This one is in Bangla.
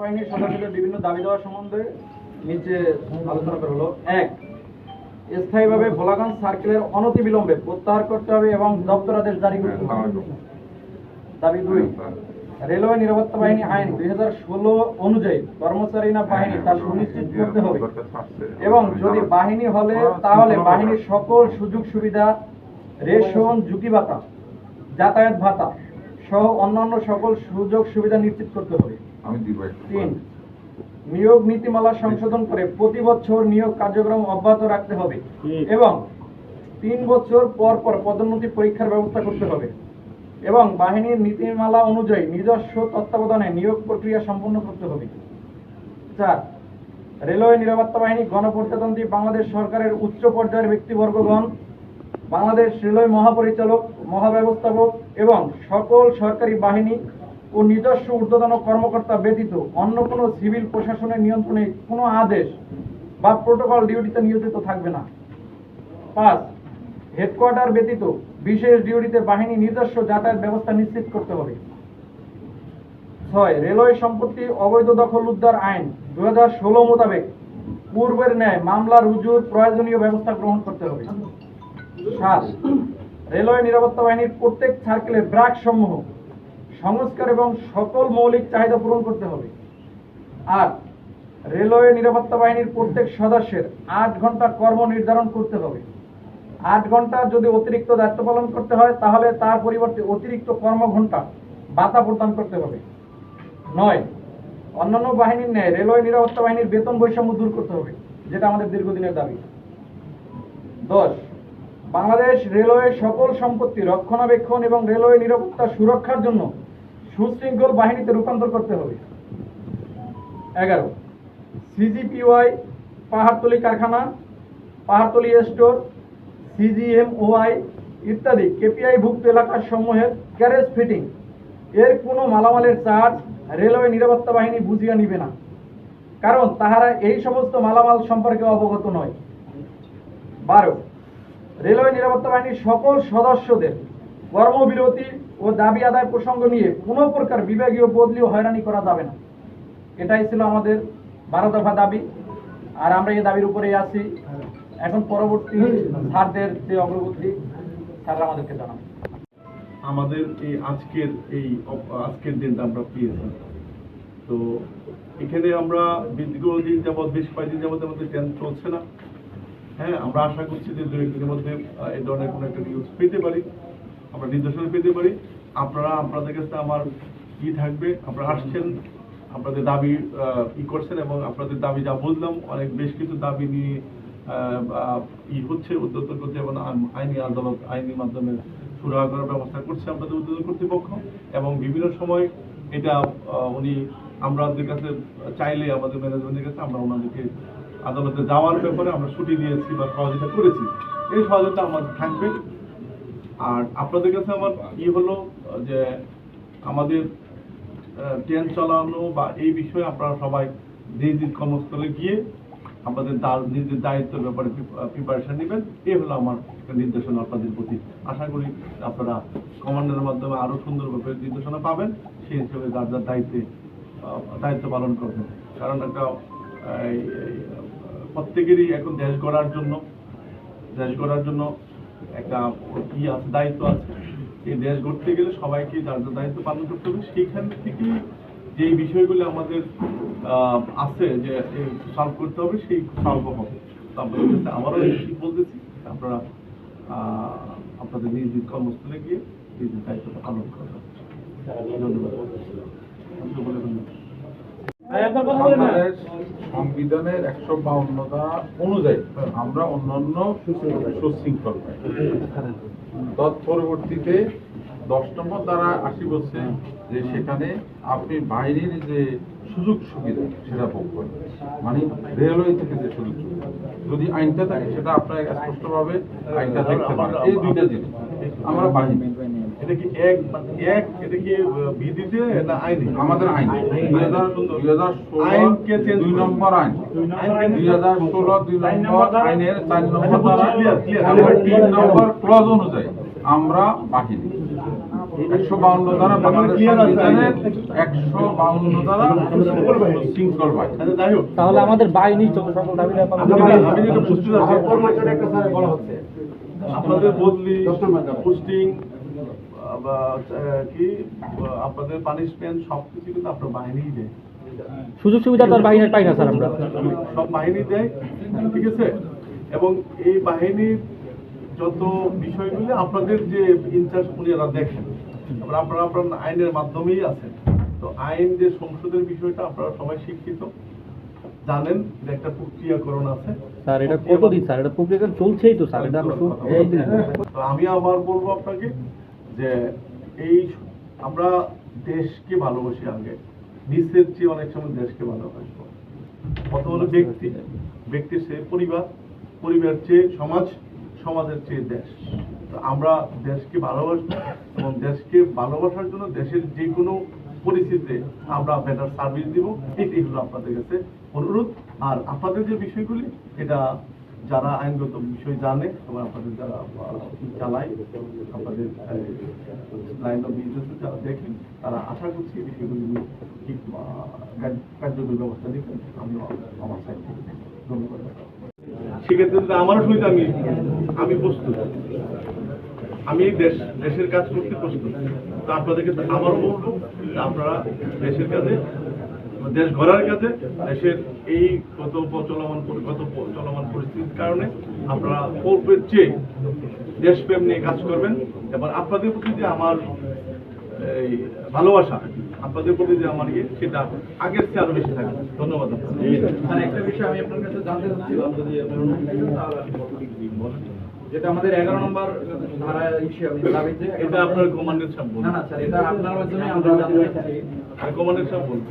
বাহিনীর সদস্যদের বিভিন্ন দাবি দেওয়া সম্বন্ধে নিচে আলোচনা করা হলো। 1, স্থায়ীভাবে ভোলাগঞ্জ সার্কেলের অনতিবিলম্বে প্রত্যাহার করতে হবে এবং দপ্তরাদেশ জারি করতে হবে। দাবি 2, রেলওয়ে নিরাপত্তা বাহিনী আইন 2016 অনুযায়ী কর্মচারী না বাহিনী তা সুনিশ্চিত করতে হবে এবং যদি বাহিনী হলে তাহলে বাহিনীর সকল সুযোগ সুবিধা, রেশন, ঝুঁকি ভাতা, যাতায়াত ভাতা সহ অন্যান্য সকল সুযোগ সুবিধা নিশ্চিত করতে হবে। 3, নিয়োগ নীতিমালা সংশোধন করে প্রতি বছর নিয়োগ কার্যক্রম অব্যাহত রাখতে হবে এবং 3 বছর পর পর পদোন্নতি পরীক্ষার ব্যবস্থা করতে হবে এবং বাহিনীর নীতিমালা অনুযায়ী নিজস্ব তত্ত্বাবধানে নিয়োগ প্রক্রিয়া সম্পন্ন করতে হবে। 4, রেলওয়ে নিরাপত্তা বাহিনী গণপ্রজাতন্ত্রী বাংলাদেশ সরকারের উচ্চ পর্যায়ের ব্যক্তিবর্গগণ, বাংলাদেশ রেলওয়ে মহাপরিচালক, মহাব্যবস্থাপক এবং সকল সরকারি বাহিনী ও নিজস্ব ঊর্ধ্বতন কর্মকর্তা ব্যতীত অন্য কোনো সিভিল প্রশাসনের নিয়ন্ত্রণে কোনো আদেশ বা প্রোটোকল ডিউটিতে নিয়োজিত থাকবে না। 5, হেডকোয়ার্টার ব্যতীত বিশেষ ডিউটিতে বাহিনী নিজস্ব যাতায়াত ব্যবস্থা নিশ্চিত করতে হবে। 6, রেলওয়ে সম্পত্তি অবৈধ দখল উদ্ধার আইন 2016 মোতাবেক পূর্বের ন্যায় মামলা রুজুর প্রয়োজনীয় ব্যবস্থা গ্রহণ করতে হবে। 7, রেলওয়ে নিরাপত্তা বাহিনীর প্রত্যেক সার্কেলের ব্র্যাক সমূহ সংস্কার এবং সকল মৌলিক চাহিদা পূরণ করতে হবে। 8, রেলওয়ে নিরাপত্তা বাহিনীর প্রত্যেক সদস্যের 8 ঘন্টা কর্ম নির্ধারণ করতে হবে। 8 ঘন্টা যদি অতিরিক্ত দায়িত্ব পালন করতে হয় তাহলে তার পরিবর্তে অতিরিক্ত কর্মঘণ্টা ভাতা প্রদান করতে হবে। 9, অন্যান্য বাহিনীর ন্যায় রেলওয়ে নিরাপত্তা বাহিনীর বেতন বৈষম্য দূর করতে হবে, যেটা আমাদের দীর্ঘদিনের দাবি। 10, বাংলাদেশ রেলওয়ে সকল সম্পত্তি রক্ষণাবেক্ষণ এবং রেলওয়ে নিরাপত্তা সুরক্ষার জন্য সুশৃঙ্খল বাহিনীতে রূপান্তর করতে হবে। 11, সিজিপিওয়াই, পাহাড়তলি কারখানা, পাহাড়তলি স্টোর, সিজিএমওআই ইত্যাদি কেপিআই ভুক্ত এলাকার সমূহের গ্যারেজ ফিটিং এর কোনো মালামালের চার্জ রেলওয়ে নিরাপত্তা বাহিনী বুঝিয়ে নিবে না, কারণ তাহারা এই সমস্ত মালামাল সম্পর্কে অবগত নয়। 12, রেলওয়ে নিরাপত্তা বাহিনীর সকল সদস্যদের কর্মবিরতি ও দাবি আদায় প্রসঙ্গ নিয়ে কোনো প্রকার বিভাগীয় বদলি ও হয়রানি করা যাবে না। এটাই ছিল আমাদের 12 দফা দাবি, আর আমরা এই দাবির উপরেই আছি। এখন পরবর্তী স্যারদের যে অগ্রগতি স্যাররা আমাদেরকে জানাবেন। আমাদের এই আজকের দিনটা আমরা পেয়েছি, তো এখানে আমরা দীর্ঘদিন যাবৎ, বেশ কয়েকদিন যাবৎ আমাদের ট্রেন চলছে না। হ্যাঁ, আমরা আশা করছি যে 2 একদিনের মধ্যে এই ধরনের কোনো একটা নিউজ পেতে পারি, আমরা নির্দেশনা পেতে পারি। আপনারা আপনাদের কাছে আমার কি থাকবে, আপনারা আসছেন, আপনাদের দাবি করছেন এবং আপনাদের দাবি যা বুঝলাম অনেক বেশ কিছু দাবি নিয়ে হচ্ছে উদ্যোতন করছে এবং আইনি আদালত, আইনি মাধ্যমে সুরাহা করার ব্যবস্থা করছে আপনাদের উদ্যোতন কর্তৃপক্ষ। এবং বিভিন্ন সময় এটা আমাদের কাছে চাইলে আমাদের ম্যানেজমেন্টের কাছে আমরা ওনাদেরকে আদালতে যাওয়ার ব্যাপারে আমরা ছুটি দিয়েছি বা সহযোগিতা করেছি। এই সহযোগিতা আমাদের থাকবে। আর আপনাদের কাছে আমার হলো যে আমাদের ট্রেন চালানো বা এই বিষয়ে আপনারা সবাই নিজ নিজ কর্মস্থলে গিয়ে আপনাদের নিজের দায়িত্বের ব্যাপারে প্রিপারেশন নেবেন। এই হলো আমার নির্দেশনা আপনাদের প্রতি। আশা করি আপনারা কমান্ডারের মাধ্যমে আরো সুন্দরভাবে নির্দেশনা পাবেন, সেই হিসেবে যার যার দায়িত্ব পালন করবেন। কারণ একটা প্রত্যেকেরই এখন দেশ গড়ার জন্য একটা আছে, দায়িত্ব আছে। এই দেশ গড়তে গেলে সবাইকে যার যার দায়িত্ব পালন করতে হবে। সেইখান থেকে যে বিষয়গুলো আমাদের আছে যে সলভ করতে হবে, সেই সলভ হবে। আপনাদের কাছে আমারও বলতেছি, আপনারা আপনাদের নিজ নিজ কর্মস্থলে গিয়ে নিজের দায়িত্ব পালন করবেন। বাংলাদেশ সংবিধানের 152 ধারা অনুযায়ী আমরা অন্যান্য সুশৃঙ্খল তৎপরবর্তীতে 10 নম্বর ধারা 80 বলছে যে সেখানে আপনি বাহিনীর যে সুযোগ সুবিধা সেটা ভোগ করবেন, মানে রেলওয়ে থেকে যে সুযোগ সুবিধা যদি আইনটা থাকে সেটা আপনার স্পষ্টভাবে আইনটা দেখতে পারেন। এই দুইটা জিনিস আমরা বাহিনী এটা কি এটা কি বিধিতে না আইনে? আমাদের আইন আইনকে চেঞ্জ 2 নম্বর আইন 2016 2 নম্বর আইনের 4 নম্বর ধারা এবং 3 নম্বর ক্লজ অনুযায়ী আমরা বাহিনী 152 ধারা বাংলাদেশ সংবিধানের 152 ধারা শৃঙ্খল বাহিনী। আচ্ছা, যাই হোক, তাহলে আমাদের বাহিনী সকল দাবি না আমি যেটা বুঝতে পারছি, আপনাদের বদলি, পোস্টিং বা কি আপনাদের পানিশমেন্ট সবকিছু কিন্তু আপনার বাহিনীই দেয়। সুযোগ সুবিধা তো আর বাহিনীর পাই না স্যার আমরা। সব বাহিনী দেয়, ঠিক আছে। এবং এই বাহিনীর যত বিষয়গুলি আপনাদের যে ইনচার্জ উনিরা দেখেন, আপনারা আপনার আইনের মাধ্যমেই আছেন। তো আইন যে সংসদের বিষয়টা আপনারা সবাই শিক্ষিত, জানেন যে একটা প্রক্রিয়াকরণ আছে। স্যার এটা কতদিন স্যার, এটা প্রক্রিয়া চলছেই তো স্যার, এটা আমরা তো আমি আবার বলবো আপনাকে যে এই আমরা দেশকে ভালোবাসি, আগে নিজের চেয়ে অনেক সময় দেশকে ভালোবাসবো। কত হলো ব্যক্তি, ব্যক্তির চেয়ে পরিবার, পরিবার চেয়ে সমাজ, সমাজের চেয়ে দেশ। তো আমরা দেশকে ভালোবাসবো এবং দেশকে ভালোবাসার জন্য দেশের যে কোনো পরিস্থিতিতে আমরা বেটার সার্ভিস দিব, এটাই হলো আপনাদের কাছে অনুরোধ। আর আপনাদের যে বিষয়গুলি, এটা যারা আইনগত বিষয় জানে এবং আপনাদের যারা চালায়, আপনাদের লাইন অফ বিজনেস যারা দেখেন, তারা আশা করছি এই বিষয়গুলি ঠিক কার্যকরী ব্যবস্থা নেবেন। আমি আমার সাইড থেকে ধন্যবাদ। সেক্ষেত্রে আমারও সহিত আমি প্রস্তুত, আমি দেশের কাজ করতে প্রস্তুত। তো আপনাদেরকে আবারও বলবো যে আপনারা দেশের কাজে, দেশ গড়ার কাজে, দেশের এই কত চলমান পরিস্থিতির কারণে আপনারা পূর্বের চেয়ে দেশপ্রেম নিয়ে কাজ করবেন। এবং আপনাদের প্রতি যে আমার এই ভালোবাসা, আপনাদের প্রতি যে আমার সেটা আগের চেয়ে আরো বেশি থাকবে। ধন্যবাদ। স্যার, একটা বিষয় আমি আপনার কাছে জানতে চাচ্ছিলাম, যদি আপনার অনুমতি দেন তাহলে যেটা আমাদের 11 নম্বর ধারা দাবিতে, এটা আপনার কমান্ডের সাহেব বলুন। না না স্যার, এটা আপনার মাধ্যমে আমরা জানতে চাচ্ছি। কমান্ডের সাহেব বলুন।